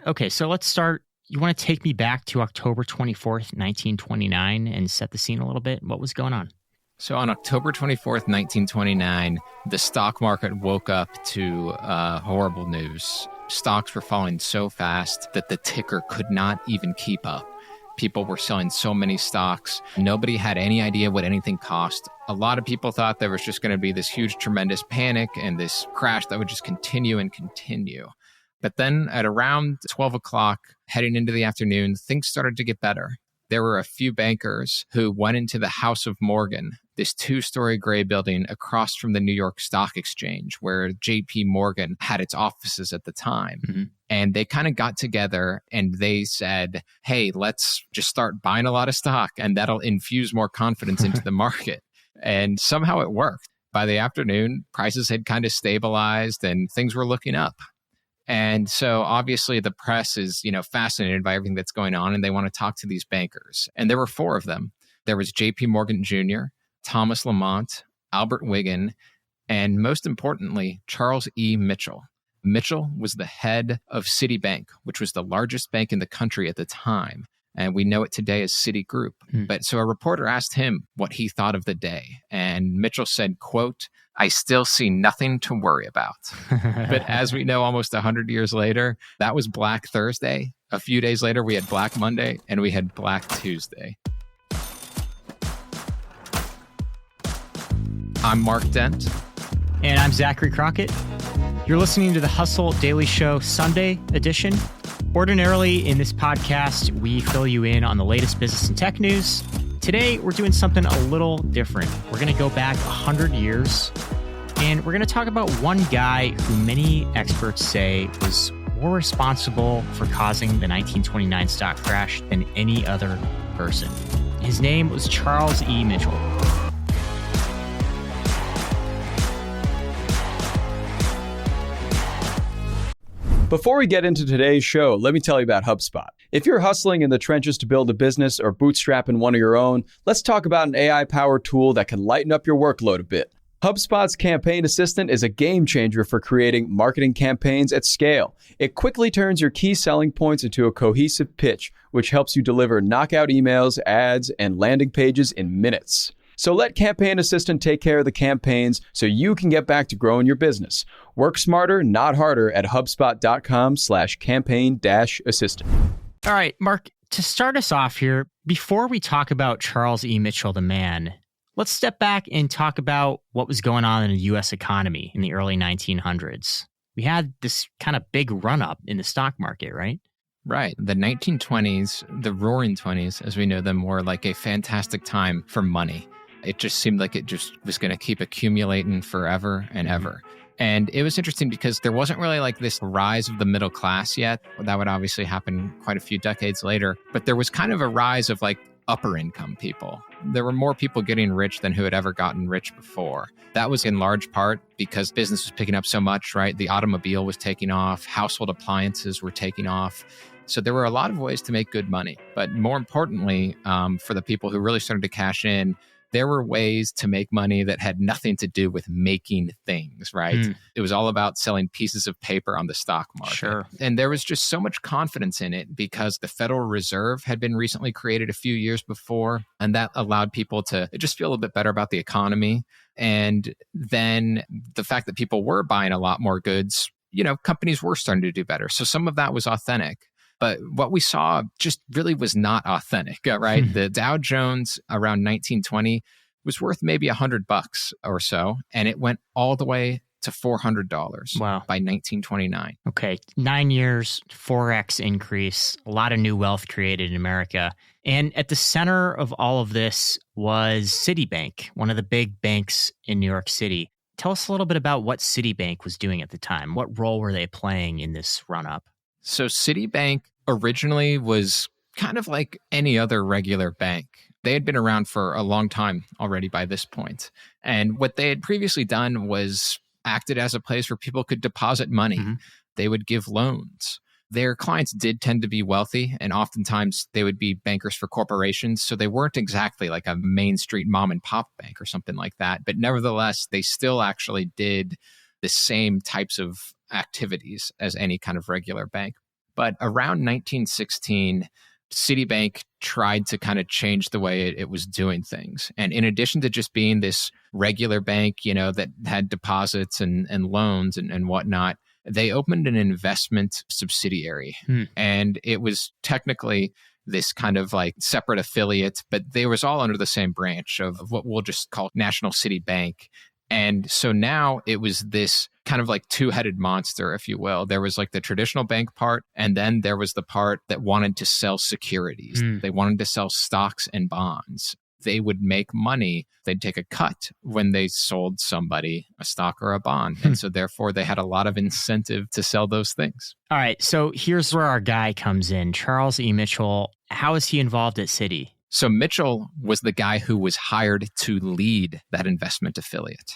Okay, so let's start. You want to take me back to October 24th, 1929 and set the scene a little bit? What was going on? So on October 24th, 1929, the stock market woke up to horrible news. Stocks were falling so fast that the ticker could not even keep up. People were selling so many stocks. Nobody had any idea what anything cost. A lot of people thought there was just going to be this huge, tremendous panic and this crash that would just continue and continue. But then at around 12 o'clock, heading into the afternoon, things started to get better. There were a few bankers who went into the House of Morgan, this 2-story gray building across from the New York Stock Exchange, where J.P. Morgan had its offices at the time. Mm-hmm. And they kind of got together and they said, hey, let's just start buying a lot of stock and that'll infuse more confidence into the market. And somehow it worked. By the afternoon, prices had kind of stabilized and things were looking up. And so obviously the press is, fascinated by everything that's going on and they want to talk to these bankers. And there were 4 of them. There was J.P. Morgan Jr., Thomas Lamont, Albert Wiggin, and most importantly, Charles E. Mitchel. Mitchell was the head of Citibank, which was the largest bank in the country at the time. And we know it today as Citigroup. But so a reporter asked him what he thought of the day. And Mitchell said, quote, I still see nothing to worry about. But as we know, almost 100 years later, that was Black Thursday. A few days later, we had Black Monday and we had Black Tuesday. I'm Mark Dent. And I'm Zachary Crockett. You're listening to the Hustle Daily Show Sunday edition. Ordinarily, in this podcast, we fill you in on the latest business and tech news. Today, we're doing something a little different. We're going to go back 100 years, and we're going to talk about one guy who many experts say was more responsible for causing the 1929 stock crash than any other person. His name was Charles E. Mitchel. Before we get into today's show, let me tell you about HubSpot. If you're hustling in the trenches to build a business or bootstrapping one of your own, let's talk about an AI-powered tool that can lighten up your workload a bit. HubSpot's Campaign Assistant is a game changer for creating marketing campaigns at scale. It quickly turns your key selling points into a cohesive pitch, which helps you deliver knockout emails, ads, and landing pages in minutes. So let Campaign Assistant take care of the campaigns so you can get back to growing your business. Work smarter, not harder at HubSpot.com/campaign-assistant. All right, Mark, to start us off here, before we talk about Charles E. Mitchel, the man, let's step back and talk about what was going on in the U.S. economy in the early 1900s. We had this kind of big run-up in the stock market, right? Right. The 1920s, the roaring 20s, as we know them, were like a fantastic time for money. It just seemed like it just was going to keep accumulating forever and ever. And it was interesting because there wasn't really like this rise of the middle class yet. That would obviously happen quite a few decades later. But there was kind of a rise of like upper income people. There were more people getting rich than who had ever gotten rich before. That was in large part because business was picking up so much, right? The automobile was taking off. Household appliances were taking off. So there were a lot of ways to make good money. But more importantly, for the people who really started to cash in, there were ways to make money that had nothing to do with making things, right? It was all about selling pieces of paper on the stock market. Sure. And there was just so much confidence in it because the Federal Reserve had been recently created a few years before, and that allowed people to just feel a little bit better about the economy. And then the fact that people were buying a lot more goods, companies were starting to do better. So some of that was authentic. But what we saw just really was not authentic, right? The Dow Jones around 1920 was worth maybe $100 or so, and it went all the way to $400 by 1929. Okay, 9 years, 4x increase, a lot of new wealth created in America. And at the center of all of this was Citibank, one of the big banks in New York City. Tell us a little bit about what Citibank was doing at the time. What role were they playing in this run-up? So Citibank originally was kind of like any other regular bank. They had been around for a long time already by this point. And what they had previously done was acted as a place where people could deposit money. They would give loans. Their clients did tend to be wealthy, and oftentimes they would be bankers for corporations. So they weren't exactly like a Main Street mom and pop bank or something like that. But nevertheless, they still actually did the same types of activities as any kind of regular bank. But around 1916, Citibank tried to kind of change the way it was doing things. And in addition to just being this regular bank, that had deposits and loans and whatnot, they opened an investment subsidiary. And it was technically this kind of like separate affiliate, but they was all under the same branch of what we'll just call National City Bank. And so now it was this kind of like two-headed monster, if you will. There was like the traditional bank part, and then there was the part that wanted to sell securities. They wanted to sell stocks and bonds. They would make money. They'd take a cut when they sold somebody a stock or a bond. And so therefore they had a lot of incentive to sell those things. All right. So here's where our guy comes in. Charles E. Mitchel. How is he involved at Citi? So Mitchel was the guy who was hired to lead that investment affiliate.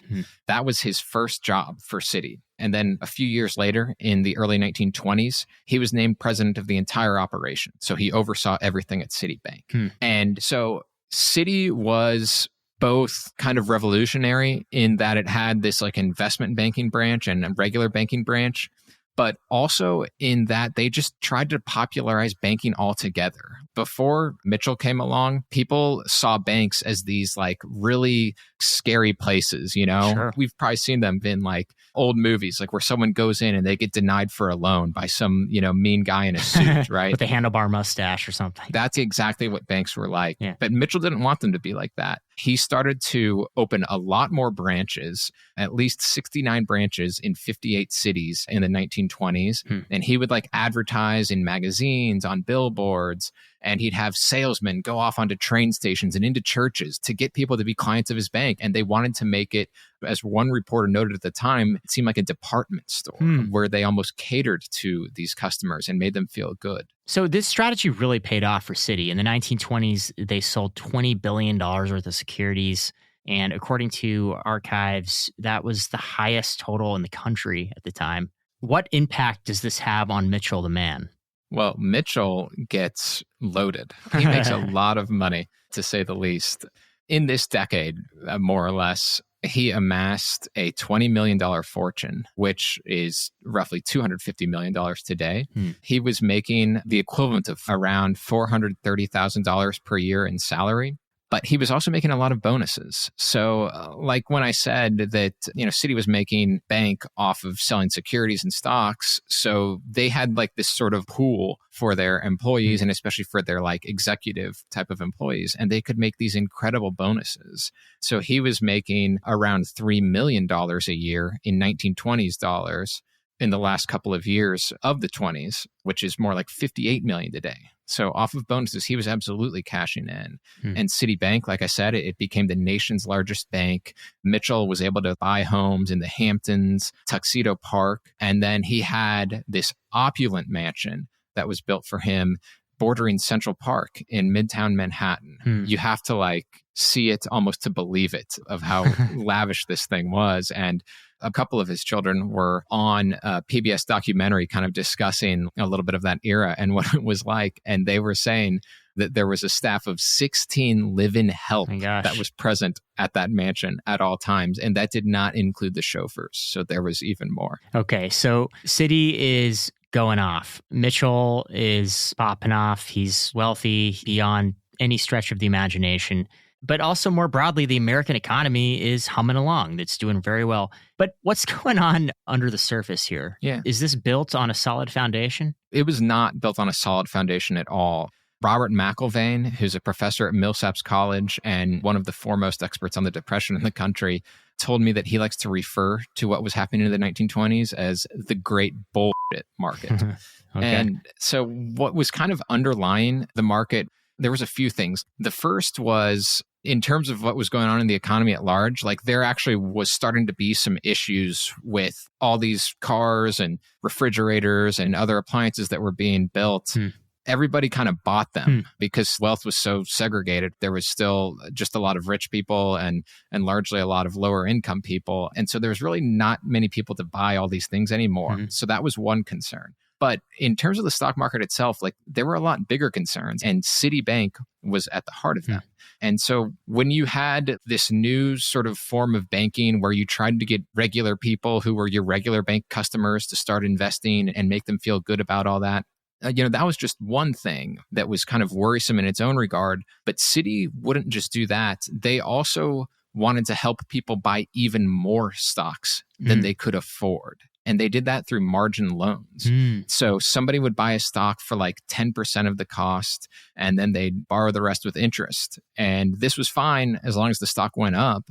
That was his first job for Citi. And then a few years later, in the early 1920s, he was named president of the entire operation. So he oversaw everything at Citibank. And so Citi was both kind of revolutionary in that it had this like investment banking branch and a regular banking branch, but also in that they just tried to popularize banking altogether. Before Mitchel came along, people saw banks as these like really scary places, Sure. We've probably seen them in like old movies, like where someone goes in and they get denied for a loan by some, mean guy in a suit, right? With a handlebar mustache or something. That's exactly what banks were like. Yeah. But Mitchel didn't want them to be like that. He started to open a lot more branches, at least 69 branches in 58 cities in the 1920s. And he would like advertise in magazines, on billboards, and he'd have salesmen go off onto train stations and into churches to get people to be clients of his bank. And they wanted to make it, as one reporter noted at the time, it seemed like a department store where they almost catered to these customers and made them feel good. So this strategy really paid off for Citi. In the 1920s, they sold $20 billion worth of securities. And according to archives, that was the highest total in the country at the time. What impact does this have on Mitchel, the man? Well, Mitchel gets loaded. He makes a lot of money, to say the least. In this decade, more or less, he amassed a $20 million fortune, which is roughly $250 million today. He was making the equivalent of around $430,000 per year in salary. But he was also making a lot of bonuses. So like when I said that, Citi was making bank off of selling securities and stocks. So they had like this sort of pool for their employees and especially for their like executive type of employees. And they could make these incredible bonuses. So he was making around $3 million a year in 1920s dollars in the last couple of years of the 20s, which is more like $58 million today. So off of bonuses, he was absolutely cashing in. And Citibank, like I said, it became the nation's largest bank. Mitchel was able to buy homes in the Hamptons, Tuxedo Park, and then he had this opulent mansion that was built for him bordering Central Park in Midtown Manhattan. You have to like see it almost to believe it of how lavish this thing was. And a couple of his children were on a PBS documentary kind of discussing a little bit of that era and what it was like. And they were saying that there was a staff of 16 live-in help that was present at that mansion at all times. And that did not include the chauffeurs. So there was even more. Okay, so Citi is going off. Mitchel is popping off. He's wealthy beyond any stretch of the imagination. But also more broadly, the American economy is humming along. It's doing very well. But what's going on under the surface here? Yeah. Is this built on a solid foundation? It was not built on a solid foundation at all. Robert McIlvaine, who's a professor at Millsaps College and one of the foremost experts on the Depression in the country, told me that he likes to refer to what was happening in the 1920s as the great bullshit market. Okay. And so what was kind of underlying the market, there was a few things. The first was in terms of what was going on in the economy at large, like there actually was starting to be some issues with all these cars and refrigerators and other appliances that were being built. Everybody kind of bought them because wealth was so segregated. There was still just a lot of rich people and largely a lot of lower income people. And so there was really not many people to buy all these things anymore. So that was one concern. But in terms of the stock market itself, like there were a lot bigger concerns and Citibank was at the heart of them. And so when you had this new sort of form of banking where you tried to get regular people who were your regular bank customers to start investing and make them feel good about all that, That was just one thing that was kind of worrisome in its own regard. But Citi wouldn't just do that. They also wanted to help people buy even more stocks than they could afford. And they did that through margin loans. So somebody would buy a stock for like 10% of the cost, and then they'd borrow the rest with interest. And this was fine as long as the stock went up.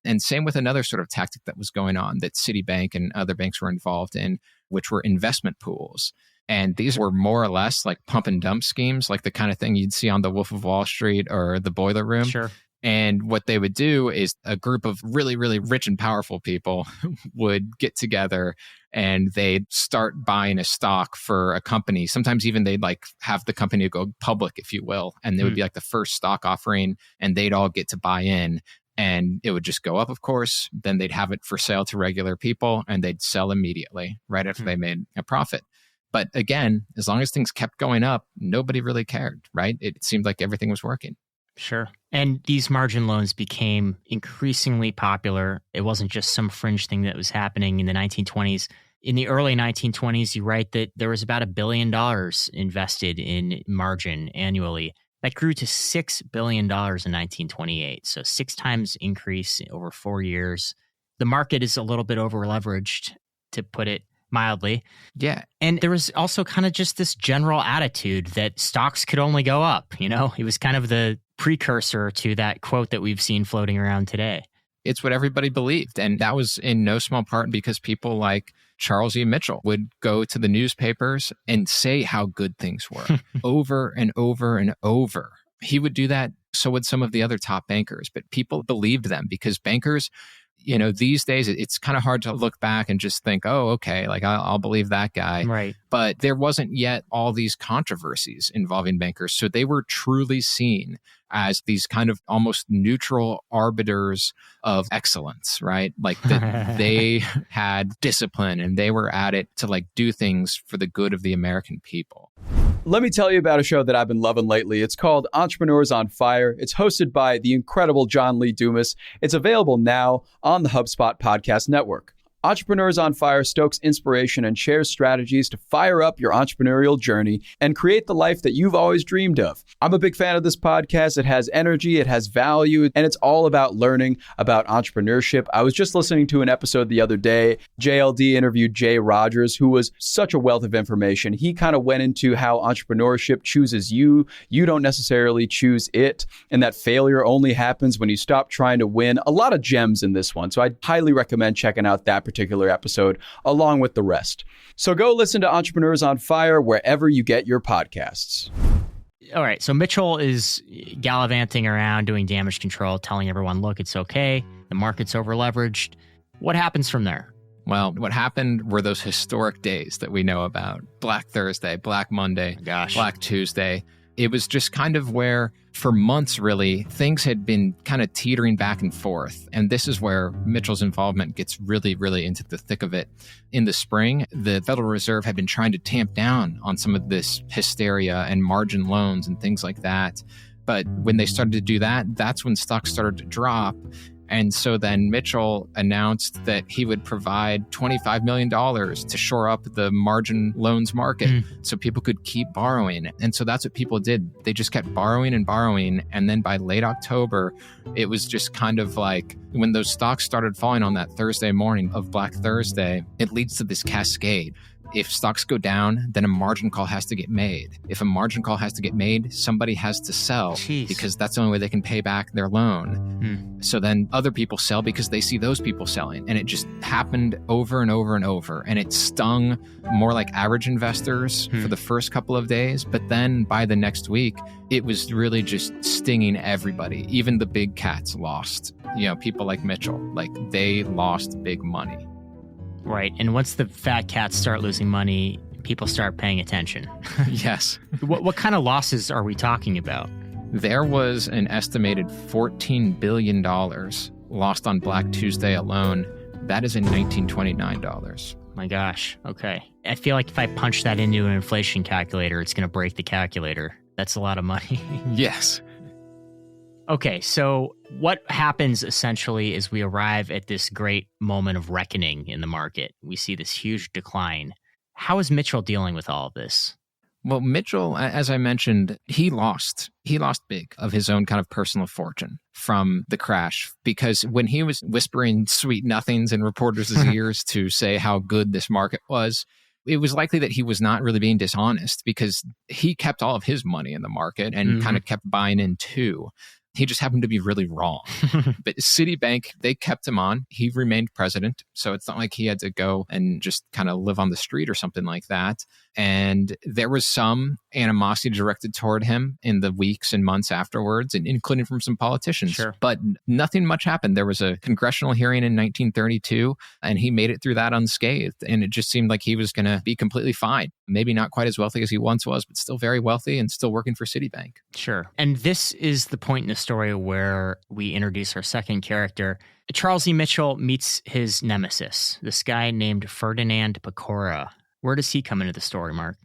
And same with another sort of tactic that was going on that Citibank and other banks were involved in, which were investment pools. And these were more or less like pump and dump schemes, like the kind of thing you'd see on the Wolf of Wall Street or the Boiler Room. Sure. And what they would do is a group of really, really rich and powerful people would get together and they'd start buying a stock for a company. Sometimes even they'd like have the company go public, if you will. And they would be like the first stock offering and they'd all get to buy in. And it would just go up, of course. Then they'd have it for sale to regular people and they'd sell immediately right after they made a profit. But again, as long as things kept going up, nobody really cared, right? It seemed like everything was working. Sure. And these margin loans became increasingly popular. It wasn't just some fringe thing that was happening in the 1920s. In the early 1920s, you write that there was about $1 billion invested in margin annually. That grew to $6 billion in 1928. So 6 times increase over 4 years. The market is a little bit over leveraged, to put it mildly. Yeah. And there was also kind of just this general attitude that stocks could only go up. It was kind of the precursor to that quote that we've seen floating around today. It's what everybody believed. And that was in no small part because people like Charles E. Mitchel would go to the newspapers and say how good things were over and over and over. He would do that. So would some of the other top bankers. But people believed them because bankers, these days it's kind of hard to look back and just think, oh, okay, like I'll believe that guy. Right. But there wasn't yet all these controversies involving bankers. So they were truly seen as these kind of almost neutral arbiters of excellence, right? Like that they had discipline and they were at it to like do things for the good of the American people. Let me tell you about a show that I've been loving lately. It's called Entrepreneurs on Fire. It's hosted by the incredible John Lee Dumas. It's available now on the HubSpot podcast network. Entrepreneurs on Fire stokes inspiration and shares strategies to fire up your entrepreneurial journey and create the life that you've always dreamed of. I'm a big fan of this podcast. It has energy, it has value, and it's all about learning about entrepreneurship. I was just listening to an episode the other day. JLD interviewed Jay Rogers, who was such a wealth of information. He kind of went into how entrepreneurship chooses you. You don't necessarily choose it, and that failure only happens when you stop trying to win. A lot of gems in this one. So I highly recommend checking out that particular episode along with the rest. So go listen to Entrepreneurs on Fire wherever you get your podcasts. All right. So Mitchel is gallivanting around doing damage control, telling everyone, look, it's okay. The market's over leveraged. What happens from there? Well, what happened were those historic days that we know about. Black Thursday, Black Monday, Black Tuesday. It was just kind of where, for months really, things had been kind of teetering back and forth. And this is where Mitchel's involvement gets really, really into the thick of it. In the spring, the Federal Reserve had been trying to tamp down on some of this hysteria and margin loans and things like that. But when they started to do that, that's when stocks started to drop. And so then Mitchel announced that he would provide $25 million to shore up the margin loans market so people could keep borrowing. And so that's what people did. They just kept borrowing and borrowing. And then by late October, it was just kind of like when those stocks started falling on that Thursday morning of Black Thursday, it leads to this cascade. If stocks go down, then a margin call has to get made. If a margin call has to get made, somebody has to sell because that's the only way they can pay back their loan. So then other people sell because they see those people selling. And it just happened over and over and over. And it stung more like average investors for the first couple of days. But then by the next week, it was really just stinging everybody. Even the big cats lost. People like Mitchel, like they lost big money. Right. And once the fat cats start losing money, people start paying attention. Yes. What kind of losses are we talking about? There was an estimated $14 billion lost on Black Tuesday alone. That is in 1929 dollars. My gosh. Okay. I feel like if I punch that into an inflation calculator, it's going to break the calculator. That's a lot of money. Yes. Okay, so what happens essentially is we arrive at this great moment of reckoning in the market. We see this huge decline. How is Mitchel dealing with all of this? Well, Mitchell, as I mentioned, he lost big of his own kind of personal fortune from the crash, because when he was whispering sweet nothings in reporters' ears to say how good this market was, it was likely that he was not really being dishonest, because he kept all of his money in the market and kind of kept buying in too. He just happened to be really wrong. But Citibank, they kept him on. He remained president. So it's not like he had to go and just kind of live on the street or something like that. And there was some animosity directed toward him in the weeks and months afterwards, and including from some politicians. Sure. But nothing much happened. There was a congressional hearing in 1932, and he made it through that unscathed. And it just seemed like he was going to be completely fine. Maybe not quite as wealthy as he once was, but still very wealthy and still working for Citibank. Sure. And this is the point in the story where we introduce our second character. Charles E. Mitchell meets his nemesis, this guy named Ferdinand Pecora. Where does he come into the story, Mark?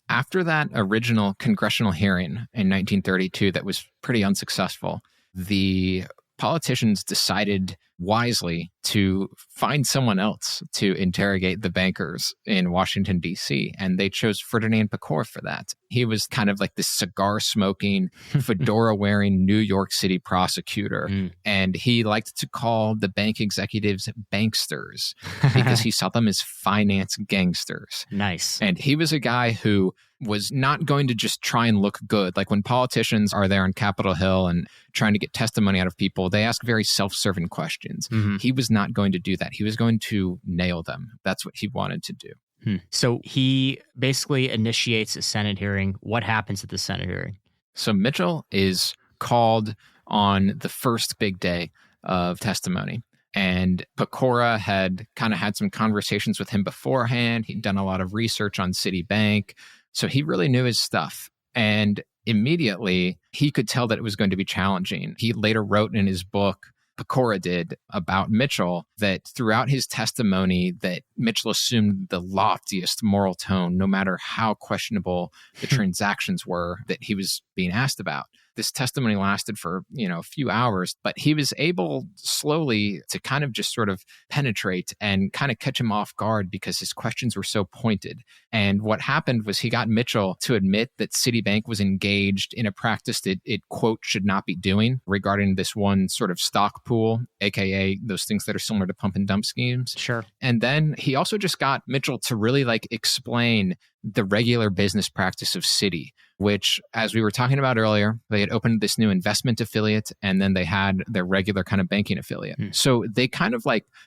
After that original congressional hearing in 1932 that was pretty unsuccessful, the politicians decided wisely to find someone else to interrogate the bankers in Washington, D.C., and they chose Ferdinand Pecora for that. He was kind of like this cigar-smoking, fedora-wearing New York City prosecutor, and he liked to call the bank executives banksters because he saw them as finance gangsters. Nice. And he was a guy who was not going to just try and look good. Like when politicians are there on Capitol Hill and trying to get testimony out of people, they ask very self-serving questions. He was not going to do that. He was going to nail them. That's what he wanted to do. So he basically initiates a Senate hearing. What happens at the Senate hearing? So Mitchell is called on the first big day of testimony. And Pecora had kind of had some conversations with him beforehand. He'd done a lot of research on Citibank. So he really knew his stuff. And immediately he could tell that it was going to be challenging. He later wrote in his book, Pecora did, about Mitchell, that throughout his testimony that Mitchell assumed the loftiest moral tone, no matter how questionable the transactions were that he was being asked about. This testimony lasted for, a few hours, but he was able slowly to kind of just sort of penetrate and kind of catch him off guard because his questions were so pointed. And what happened was he got Mitchell to admit that Citibank was engaged in a practice that it, quote, should not be doing regarding this one sort of stock pool, aka those things that are similar to pump and dump schemes. Sure. And then he also just got Mitchell to really explain the regular business practice of Citi, which, as we were talking about earlier, they had opened this new investment affiliate, and then they had their regular kind of banking affiliate. So they kind of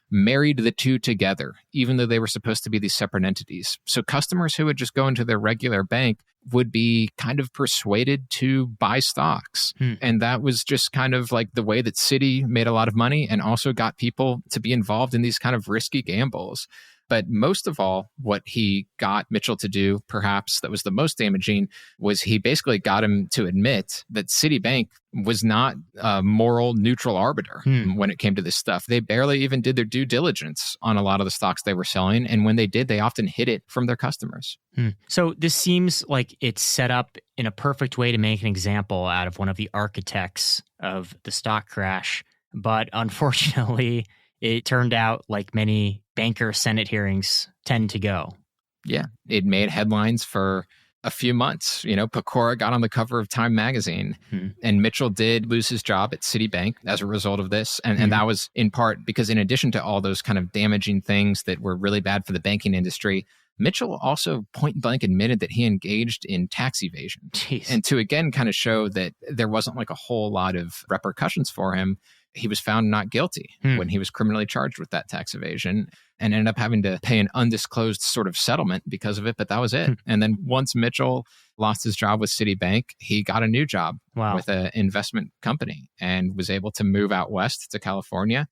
married the two together, even though they were supposed to be these separate entities. So customers who would just go into their regular bank would be kind of persuaded to buy stocks. And that was just kind of the way that Citi made a lot of money and also got people to be involved in these kind of risky gambles. But most of all, what he got Mitchell to do, perhaps that was the most damaging, was he basically got him to admit that Citibank was not a moral neutral arbiter when it came to this stuff. They barely even did their due diligence on a lot of the stocks they were selling. And when they did, they often hid it from their customers. So this seems like it's set up in a perfect way to make an example out of one of the architects of the stock crash. But unfortunately, it turned out like many banker Senate hearings tend to go. Yeah, it made headlines for a few months. Pecora got on the cover of Time magazine, and Mitchell did lose his job at Citibank as a result of this. And that was in part because in addition to all those kind of damaging things that were really bad for the banking industry, Mitchell also point blank admitted that he engaged in tax evasion. Jeez. And to again kind of show that there wasn't a whole lot of repercussions for him, he was found not guilty when he was criminally charged with that tax evasion and ended up having to pay an undisclosed sort of settlement because of it. But that was it. And then once Mitchell lost his job with Citibank, he got a new job with an investment company and was able to move out west to California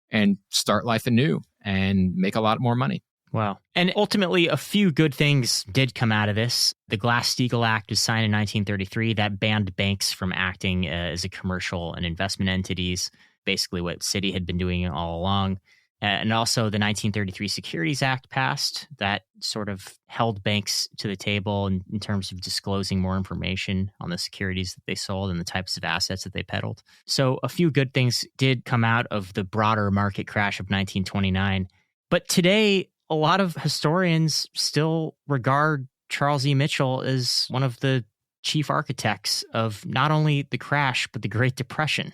and start life anew and make a lot more money. Wow. And ultimately, a few good things did come out of this. The Glass-Steagall Act was signed in 1933 that banned banks from acting as a commercial and investment entities, basically what Citi had been doing all along. And also the 1933 Securities Act passed that sort of held banks to the table in terms of disclosing more information on the securities that they sold and the types of assets that they peddled. So a few good things did come out of the broader market crash of 1929. But today, a lot of historians still regard Charles Mitchel is one of the chief architects of not only the crash, but the Great Depression,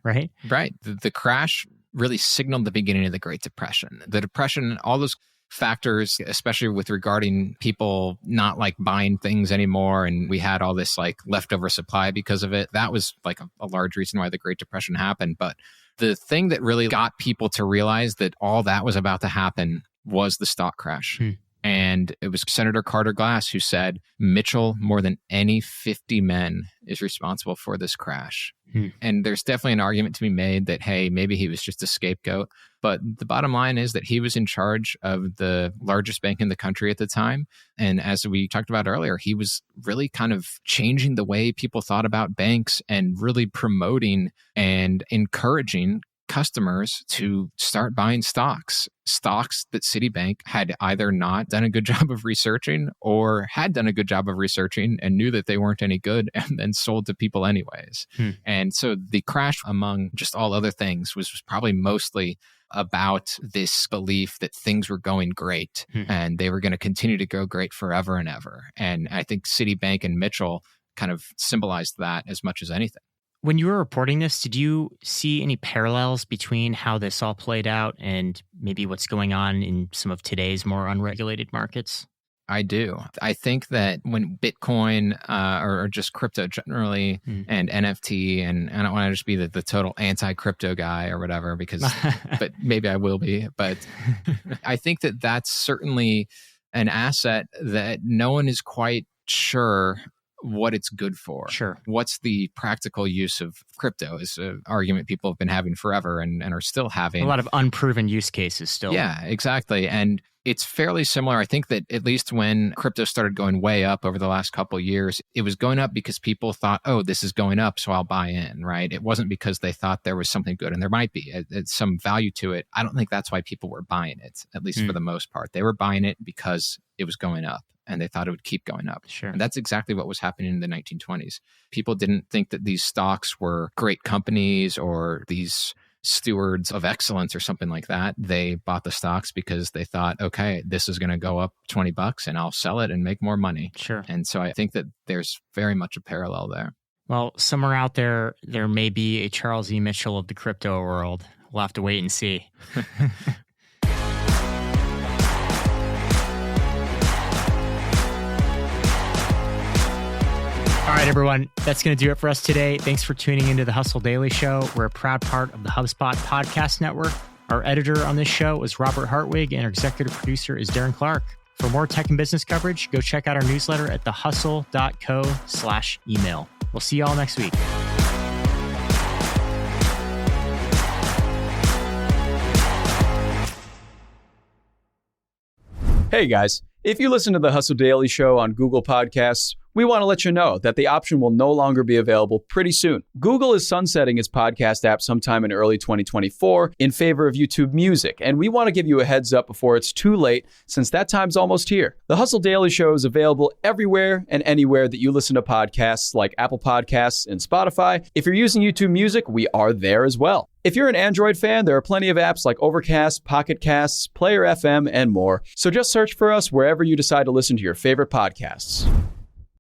right? Right. The crash really signaled the beginning of the Great Depression. The Depression, all those factors, especially with regarding people not like buying things anymore, and we had all this like leftover supply because of it. That was like a large reason why the Great Depression happened. But the thing that really got people to realize that all that was about to happen was the stock crash. And it was Senator Carter Glass who said, Mitchell, more than any 50 men, is responsible for this crash. And there's definitely an argument to be made that, hey, maybe he was just a scapegoat. But the bottom line is that he was in charge of the largest bank in the country at the time. And as we talked about earlier, he was really kind of changing the way people thought about banks and really promoting and encouraging customers to start buying stocks that Citibank had either not done a good job of researching or had done a good job of researching and knew that they weren't any good and then sold to people anyways. And so the crash, among just all other things, was probably mostly about this belief that things were going great and they were going to continue to go great forever and ever. And I think Citibank and Mitchell kind of symbolized that as much as anything. When you were reporting this, did you see any parallels between how this all played out and maybe what's going on in some of today's more unregulated markets? I do. I think that when Bitcoin or just crypto generally and NFT, and I don't want to just be the total anti-crypto guy or whatever, because, but maybe I will be. But I think that that's certainly an asset that no one is quite sure what it's good for. Sure. What's the practical use of crypto is an argument people have been having forever and are still having. A lot of unproven use cases still. Yeah, exactly. And it's fairly similar. I think that at least when crypto started going way up over the last couple of years, it was going up because people thought, oh, this is going up, so I'll buy in, right? It wasn't because they thought there was something good, and there might be some value to it. I don't think that's why people were buying it, at least for the most part. They were buying it because it was going up and they thought it would keep going up. Sure. And that's exactly what was happening in the 1920s. People didn't think that these stocks were great companies or these stewards of excellence or something like that. They bought the stocks because they thought, okay, this is going to go up $20 and I'll sell it and make more money. Sure. And so I think that there's very much a parallel there. Well, somewhere out there may be a Charles Mitchel of the crypto world. We'll have to wait and see. All right, everyone, that's going to do it for us today. Thanks for tuning into the Hustle Daily Show. We're a proud part of the HubSpot podcast network. Our editor on this show is Robert Hartwig, and our executive producer is Darren Clarke. For more tech and business coverage, go check out our newsletter at thehustle.co/email. We'll see you all next week. Hey guys, if you listen to the Hustle Daily Show on Google Podcasts, we want to let you know that the option will no longer be available pretty soon. Google is sunsetting its podcast app sometime in early 2024 in favor of YouTube Music, and we want to give you a heads up before it's too late, since that time's almost here. The Hustle Daily Show is available everywhere and anywhere that you listen to podcasts, like Apple Podcasts and Spotify. If you're using YouTube Music, we are there as well. If you're an Android fan, there are plenty of apps like Overcast, Pocket Casts, Player FM, and more. So just search for us wherever you decide to listen to your favorite podcasts.